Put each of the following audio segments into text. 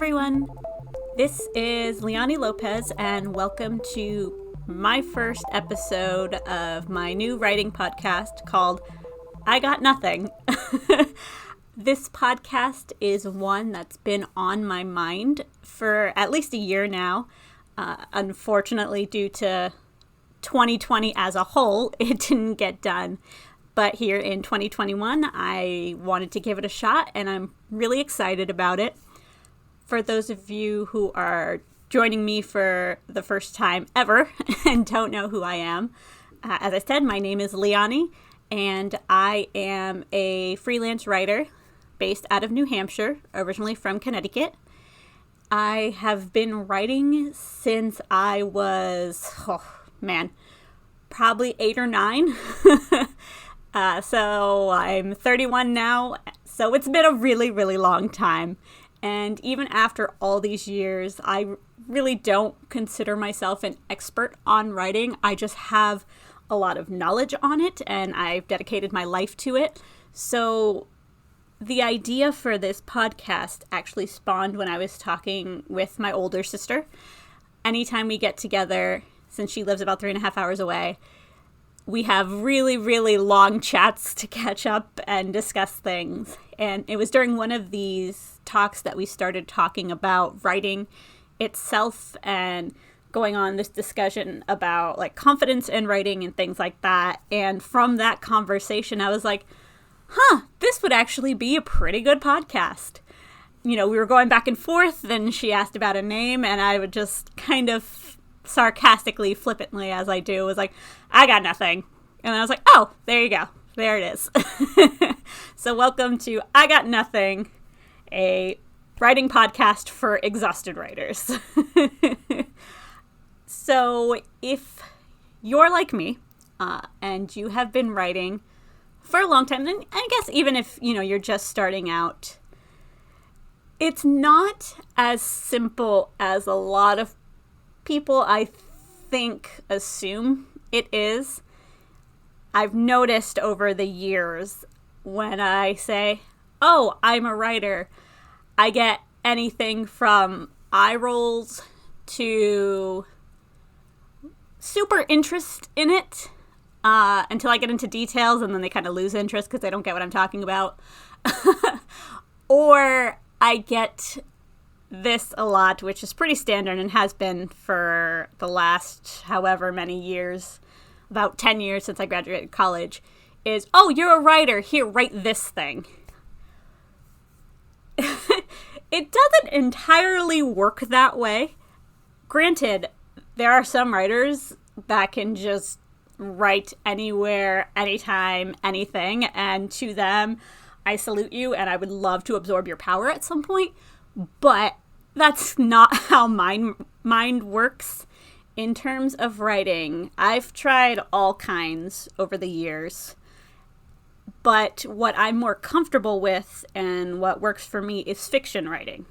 everyone. This is Leani Lopez, and welcome to my first episode of my new writing podcast called I Got Nothing. This podcast is one that's been on my mind for at least a year now. Unfortunately, due to 2020 as a whole, it didn't get done. But here in 2021, I wanted to give it a shot, and I'm really excited about it. For those of you who are joining me for the first time ever and don't know who I am, as I said, my name is Leani, and I am a freelance writer based out of New Hampshire, originally from Connecticut. I have been writing since I was, probably 8 or 9. So I'm 31 now, so it's been a really, really long time. And even after all these years, I really don't consider myself an expert on writing. I just have a lot of knowledge on it, and I've dedicated my life to it. So the idea for this podcast actually spawned when I was talking with my older sister. Anytime we get together, since she lives about 3.5 hours away, we have really, really long chats to catch up and discuss things. And it was during one of these talks that we started talking about writing itself and going on this discussion about like confidence in writing and things like that. And from that conversation, I was like, this would actually be a pretty good podcast. You know, we were going back and forth, then she asked about a name, and I would just kind of sarcastically, flippantly, as I do, was like, I got nothing. And I was like, oh, there you go. There it is. So welcome to I Got Nothing, a writing podcast for exhausted writers. So if you're like me, and you have been writing for a long time, then I guess even if, you're just starting out, it's not as simple as a lot of people, I think, assume it is. I've noticed over the years when I say, oh, I'm a writer, I get anything from eye rolls to super interest in it until I get into details, and then they kind of lose interest because they don't get what I'm talking about. Or I get this a lot, which is pretty standard and has been for the last however many years, about 10 years since I graduated college, is, oh, you're a writer, here, write this thing. It doesn't entirely work that way. Granted, there are some writers that can just write anywhere, anytime, anything, and to them, I salute you, and I would love to absorb your power at some point. But that's not how my mind works in terms of writing. I've tried all kinds over the years, but what I'm more comfortable with and what works for me is fiction writing.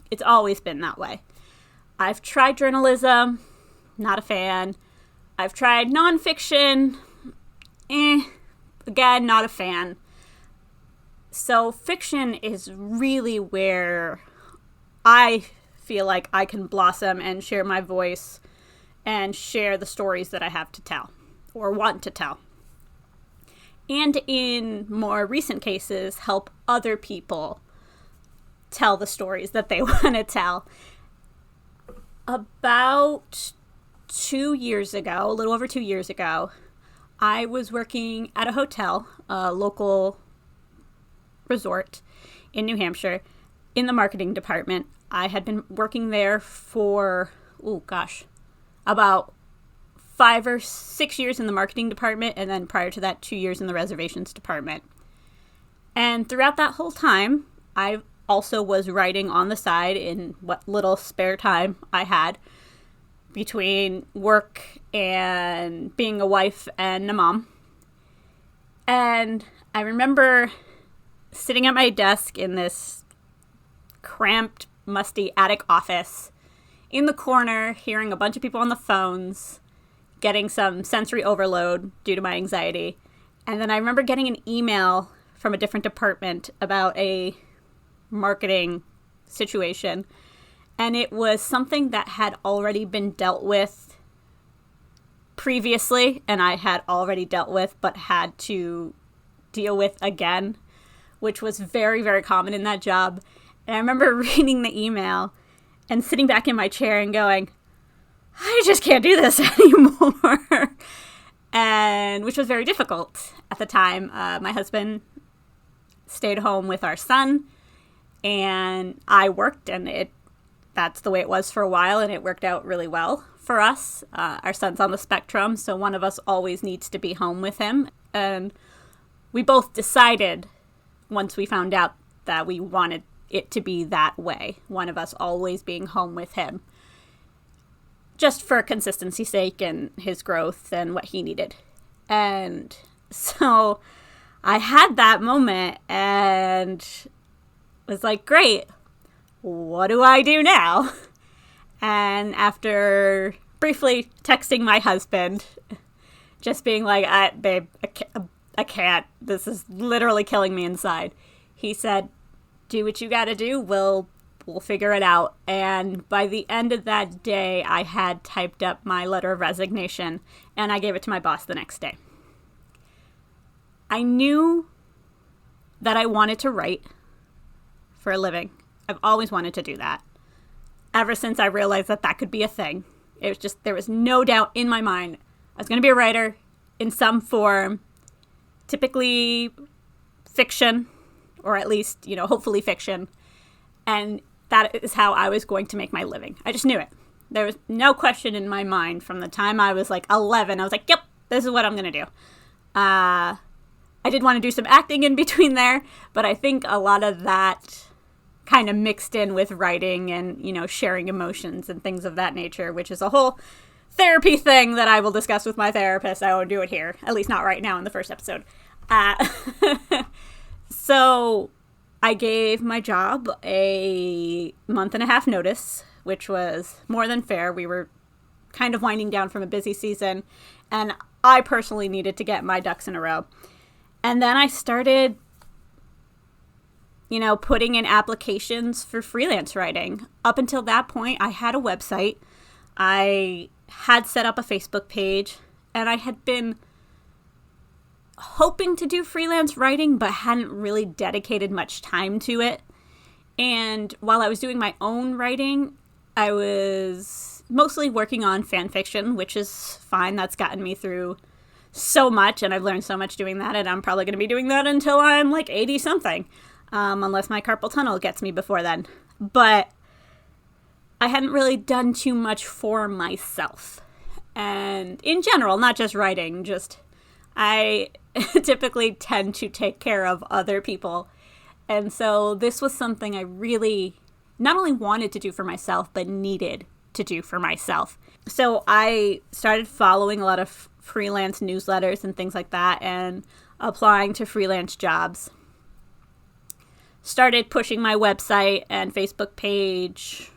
It's always been that way. I've tried journalism, not a fan. I've tried nonfiction, again, not a fan. So fiction is really where I feel like I can blossom and share my voice and share the stories that I have to tell or want to tell. And in more recent cases, help other people tell the stories that they want to tell. About 2 years ago, a little over 2 years ago, I was working at a hotel, a local resort in New Hampshire, in the marketing department. I had been working there for, about 5 or 6 years in the marketing department, and then prior to that, 2 years in the reservations department. And throughout that whole time, I also was writing on the side in what little spare time I had between work and being a wife and a mom. And I remember sitting at my desk in this cramped, musty attic office in the corner, hearing a bunch of people on the phones, getting some sensory overload due to my anxiety. And then I remember getting an email from a different department about a marketing situation. And it was something that had already been dealt with previously, and I had already dealt with, but had to deal with again, which was very, very common in that job. And I remember reading the email and sitting back in my chair and going, I just can't do this anymore. And which was very difficult at the time. My husband stayed home with our son, and I worked, and that's the way it was for a while, and it worked out really well for us. Our son's on the spectrum, so one of us always needs to be home with him. And we both decided, once we found out, that we wanted it to be that way. One of us always being home with him. Just for consistency's sake and his growth and what he needed. And so I had that moment and was like, great, what do I do now? And after briefly texting my husband, just being like, babe, I can't. This is literally killing me inside. He said, do what you gotta do. We'll figure it out. And by the end of that day, I had typed up my letter of resignation, and I gave it to my boss the next day. I knew that I wanted to write for a living. I've always wanted to do that. Ever since I realized that could be a thing. It was just, there was no doubt in my mind. I was going to be a writer in some form, typically fiction, or at least, hopefully fiction. And that is how I was going to make my living. I just knew it. There was no question in my mind from the time I was like 11. I was like, yep, this is what I'm going to do. I did want to do some acting in between there, but I think a lot of that kind of mixed in with writing and, sharing emotions and things of that nature, which is a whole therapy thing that I will discuss with my therapist. I won't do it here, at least not right now in the first episode. So I gave my job a 1.5 month notice, which was more than fair. We were kind of winding down from a busy season, and I personally needed to get my ducks in a row. And then I started putting in applications for freelance writing. Up until that point, I had a website. I had set up a Facebook page, and I had been hoping to do freelance writing, but hadn't really dedicated much time to it. And while I was doing my own writing, I was mostly working on fan fiction, which is fine. That's gotten me through so much, and I've learned so much doing that, and I'm probably going to be doing that until I'm like 80 something. Unless my carpal tunnel gets me before then. But I hadn't really done too much for myself. And in general, not just writing, I typically tend to take care of other people. And so this was something I really not only wanted to do for myself, but needed to do for myself. So I started following a lot of freelance newsletters and things like that and applying to freelance jobs. Started pushing my website and Facebook page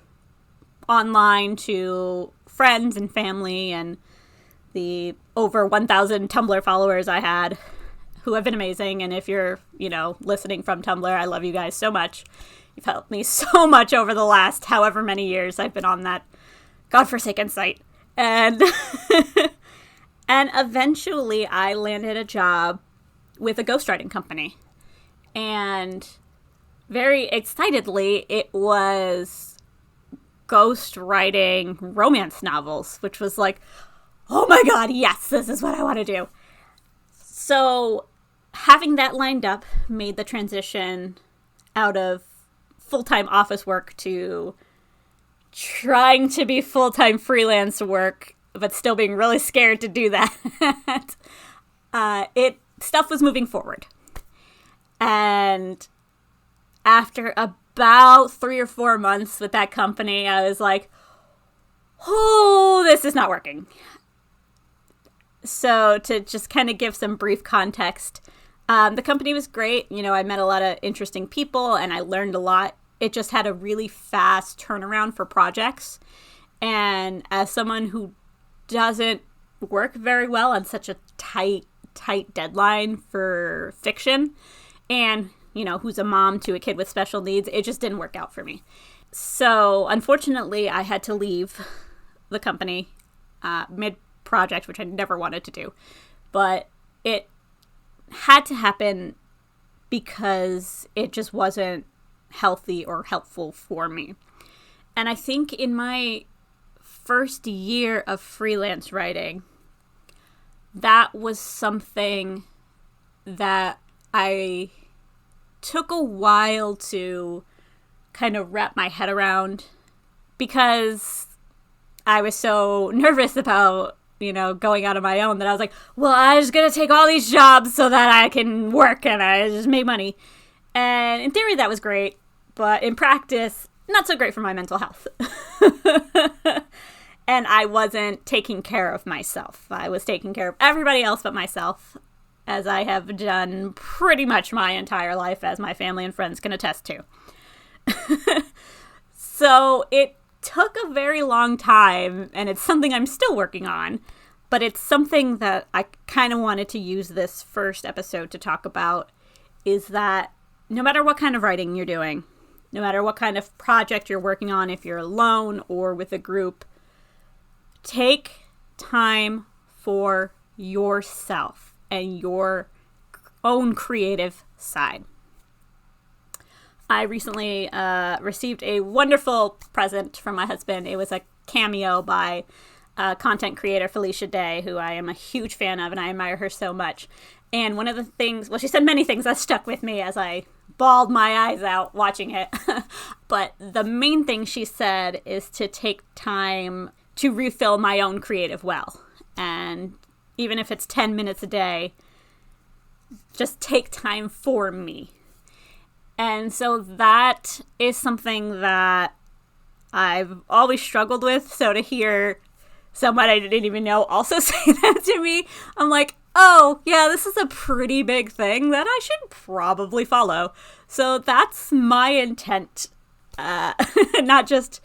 online to friends and family and the over 1,000 Tumblr followers I had, who have been amazing. And if you're, listening from Tumblr, I love you guys so much. You've helped me so much over the last however many years I've been on that godforsaken site. And and eventually I landed a job with a ghostwriting company. And very excitedly, it was ghostwriting romance novels, which was like, oh my God, yes, this is what I want to do. So having that lined up made the transition out of full-time office work to trying to be full-time freelance work, but still being really scared to do that. Stuff was moving forward. And after about 3 or 4 months with that company, I was like, oh, this is not working. So to just kind of give some brief context, the company was great. I met a lot of interesting people and I learned a lot. It just had a really fast turnaround for projects. And as someone who doesn't work very well on such a tight deadline for fiction, and who's a mom to a kid with special needs, it just didn't work out for me. So, unfortunately, I had to leave the company mid-project, which I never wanted to do. But it had to happen because it just wasn't healthy or helpful for me. And I think in my first year of freelance writing, that was something that I took a while to kind of wrap my head around, because I was so nervous about, going out on my own, that I was like, well, I'm just going to take all these jobs so that I can work and I just make money. And in theory, that was great. But in practice, not so great for my mental health. And I wasn't taking care of myself. I was taking care of everybody else but myself, as I have done pretty much my entire life, as my family and friends can attest to. So it took a very long time, and it's something I'm still working on, but it's something that I kind of wanted to use this first episode to talk about, is that no matter what kind of writing you're doing, no matter what kind of project you're working on, if you're alone or with a group, take time for yourself and your own creative side. I recently received a wonderful present from my husband. It was a cameo by content creator Felicia Day, who I am a huge fan of, and I admire her so much. And one of the things, well, she said many things that stuck with me as I bawled my eyes out watching it. But the main thing she said is to take time to refill my own creative well. And even if it's 10 minutes a day, just take time for me. And so that is something that I've always struggled with. So to hear someone I didn't even know also say that to me, I'm like, oh, yeah, this is a pretty big thing that I should probably follow. So that's my intent. Not just,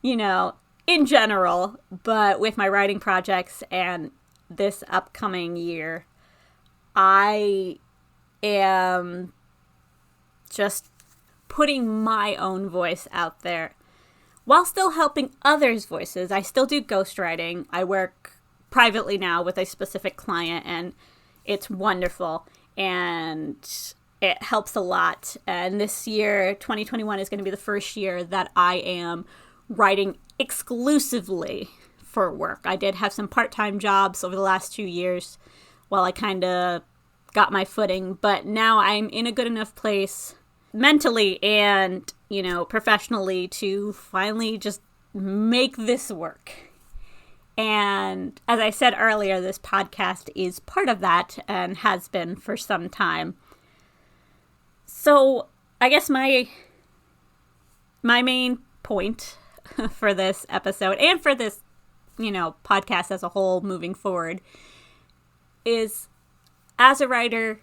in general, but with my writing projects and this upcoming year, I am just putting my own voice out there while still helping others' voices. I still do ghostwriting. I work privately now with a specific client, and it's wonderful, and it helps a lot. And this year, 2021, is going to be the first year that I am writing exclusively for work. I did have some part-time jobs over the last 2 years while I kind of got my footing, but now I'm in a good enough place mentally and, professionally to finally just make this work. And as I said earlier, this podcast is part of that and has been for some time. So I guess my main point for this episode and for this, podcast as a whole moving forward is, as a writer,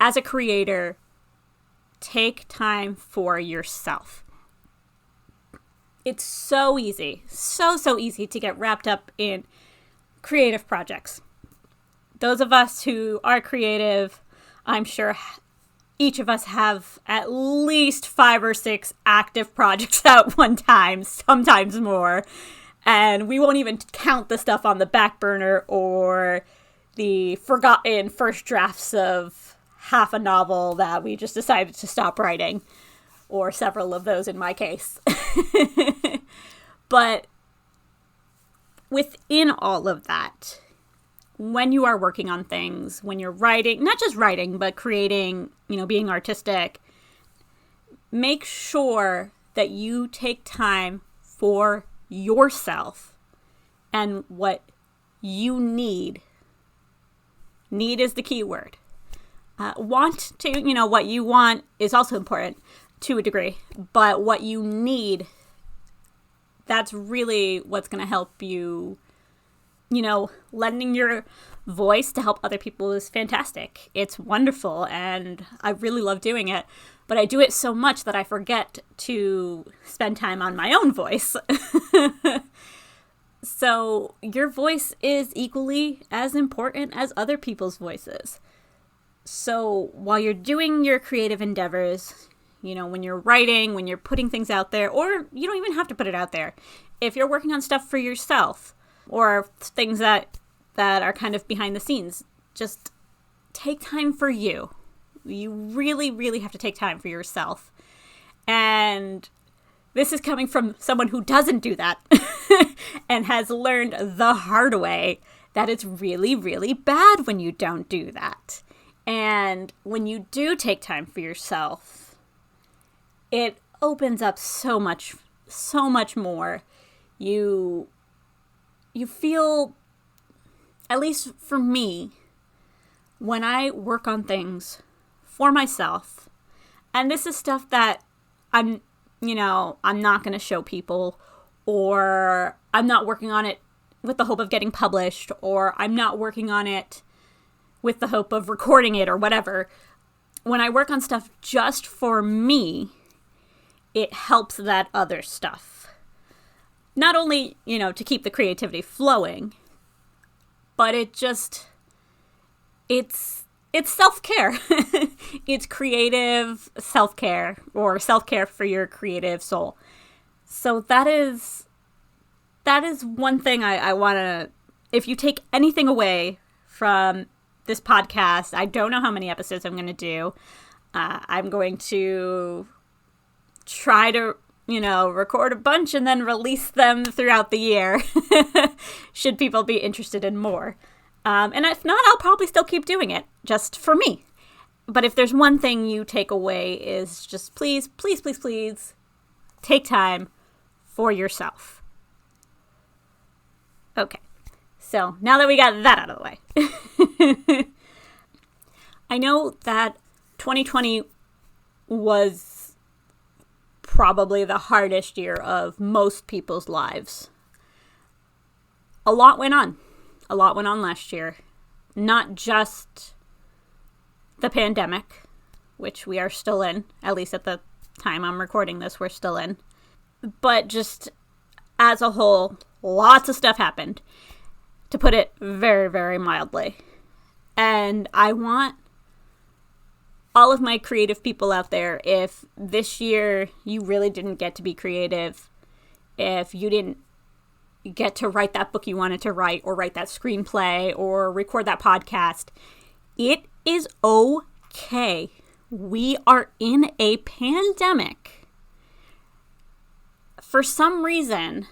as a creator, take time for yourself. It's so easy, so easy to get wrapped up in creative projects. Those of us who are creative, I'm sure each of us have at least 5 or 6 active projects at one time, sometimes more. And we won't even count the stuff on the back burner or the forgotten first drafts of half a novel that we just decided to stop writing, or several of those in my case. But within all of that, when you are working on things, when you're writing, not just writing, but creating, being artistic, make sure that you take time for yourself and what you need. Need is the key word. Want to, what you want is also important to a degree, but what you need, that's really what's going to help you. Lending your voice to help other people is fantastic. It's wonderful, and I really love doing it. But I do it so much that I forget to spend time on my own voice. So your voice is equally as important as other people's voices. So while you're doing your creative endeavors, when you're writing, when you're putting things out there, or you don't even have to put it out there. If you're working on stuff for yourself or things that are kind of behind the scenes, just take time for you. You really, really have to take time for yourself. And this is coming from someone who doesn't do that and has learned the hard way that it's really, really bad when you don't do that. And when you do take time for yourself, it opens up so much more. You feel, at least for me, when I work on things for myself, and this is stuff that I'm not going to show people, or I'm not working on it with the hope of getting published, or I'm not working on it with the hope of recording it or whatever. When I work on stuff just for me, it helps that other stuff. Not only, to keep the creativity flowing, but it's self-care. It's creative self-care, or self-care for your creative soul. So that is one thing I want to, if you take anything away from this podcast, I don't know how many episodes I'm going to do. I'm going to try to, record a bunch and then release them throughout the year, should people be interested in more. And if not, I'll probably still keep doing it, just for me. But if there's one thing you take away, is just please, please, please, please take time for yourself. Okay, so now that we got that out of the way, I know that 2020 was probably the hardest year of most people's lives. A lot went on last year. Not just the pandemic, which we are still in, at least at the time I'm recording this, we're still in. But just as a whole, lots of stuff happened, to put it very, very mildly. And I want all of my creative people out there, if this year you really didn't get to be creative, if you didn't get to write that book you wanted to write, or write that screenplay, or record that podcast, it is okay. We are in a pandemic. For some reason,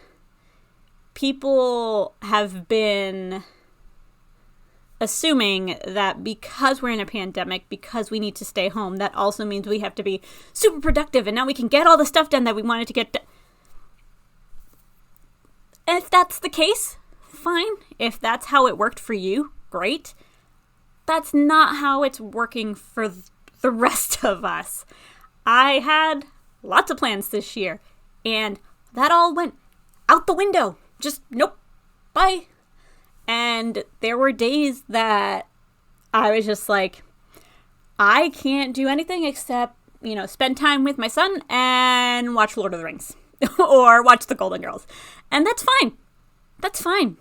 people have been assuming that because we're in a pandemic, because we need to stay home, that also means we have to be super productive, and now we can get all the stuff done that we wanted to get done. If that's the case, fine. If that's how it worked for you, great. That's not how it's working for the rest of us. I had lots of plans this year, and that all went out the window. Just, nope, bye. And there were days that I was just like, I can't do anything except, spend time with my son and watch Lord of the Rings or watch The Golden Girls. And that's fine. That's fine.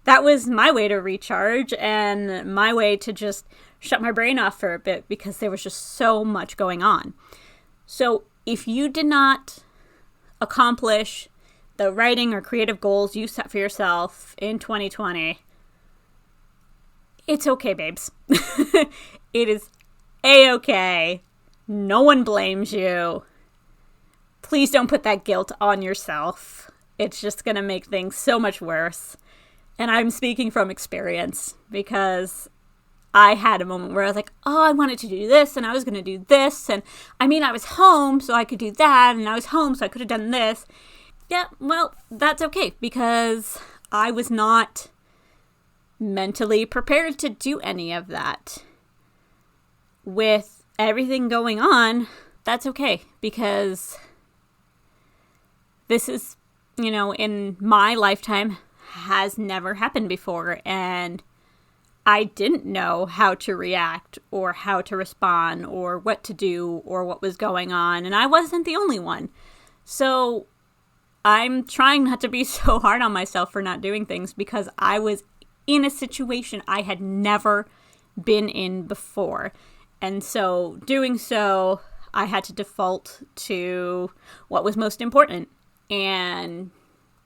That was my way to recharge and my way to just shut my brain off for a bit, because there was just so much going on. So if you did not accomplish the writing or creative goals you set for yourself in 2020, it's okay, babes. It is a-okay. No one blames you. Please don't put that guilt on yourself. It's just going to make things so much worse. And I'm speaking from experience, because I had a moment where I was like, oh, I wanted to do this, and I was going to do this. And I was home, so I could do that. And I was home, so I could have done this. Yeah, well, that's okay, because I was not mentally prepared to do any of that. With everything going on, that's okay, because this is, in my lifetime, has never happened before, and I didn't know how to react or how to respond or what to do or what was going on, and I wasn't the only one. So I'm trying not to be so hard on myself for not doing things, because I was in a situation I had never been in before. And so doing so, I had to default to what was most important. And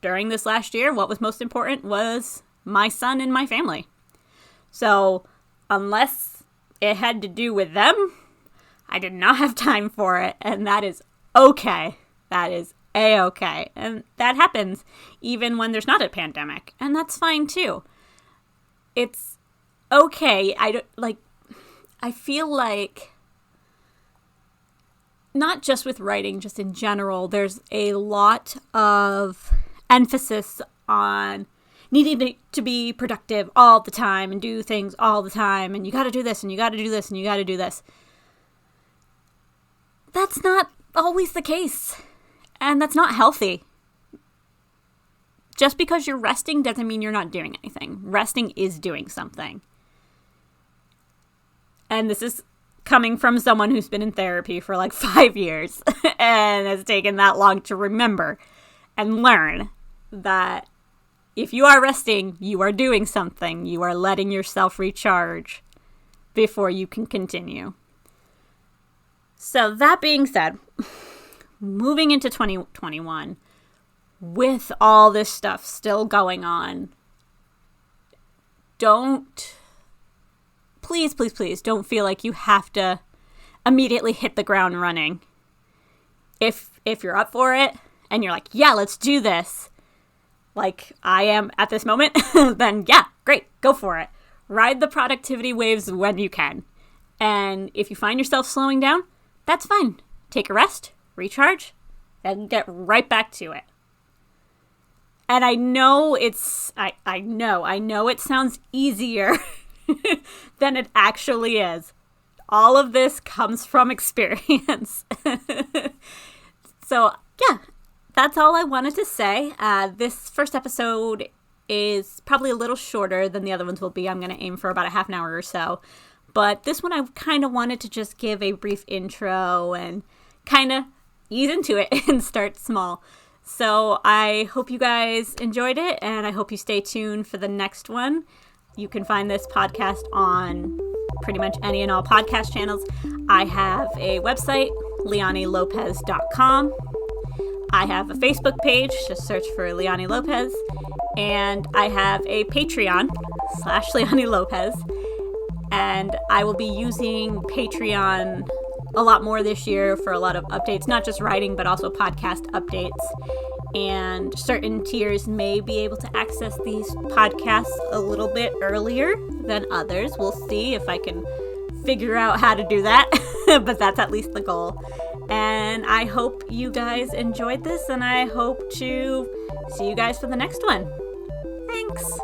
during this last year, what was most important was my son and my family. So unless it had to do with them, I did not have time for it. And that is okay. That is A-okay. And that happens even when there's not a pandemic. And that's fine too. It's okay. I feel like not just with writing, just in general, there's a lot of emphasis on needing to be productive all the time and do things all the time. And you got to do this and you got to do this and you got to do this. That's not always the case. And that's not healthy. Just because you're resting doesn't mean you're not doing anything. Resting is doing something. And this is coming from someone who's been in therapy for like 5 years and has taken that long to remember and learn that if you are resting, you are doing something. You are letting yourself recharge before you can continue. So that being said, moving into 2021, with all this stuff still going on, please don't feel like you have to immediately hit the ground running. If you're up for it and you're like, yeah, let's do this, like I am at this moment, then yeah, great, go for it. Ride the productivity waves when you can. And if you find yourself slowing down, that's fine. Take a rest, recharge, and get right back to it. And I know I know it sounds easier than it actually is. All of this comes from experience. So, yeah, that's all I wanted to say. This first episode is probably a little shorter than the other ones will be. I'm going to aim for about a half an hour or so. But this one I kind of wanted to just give a brief intro and kind of ease into it and start small. So I hope you guys enjoyed it, and I hope you stay tuned for the next one. You can find this podcast on pretty much any and all podcast channels. I have a website, leanilopez.com. I have a Facebook page, just search for Leani Lopez. And I have a Patreon /Leani Lopez. And I will be using Patreon a lot more this year for a lot of updates, not just writing, but also podcast updates. And certain tiers may be able to access these podcasts a little bit earlier than others. We'll see if I can figure out how to do that, but that's at least the goal. And I hope you guys enjoyed this, and I hope to see you guys for the next one. Thanks!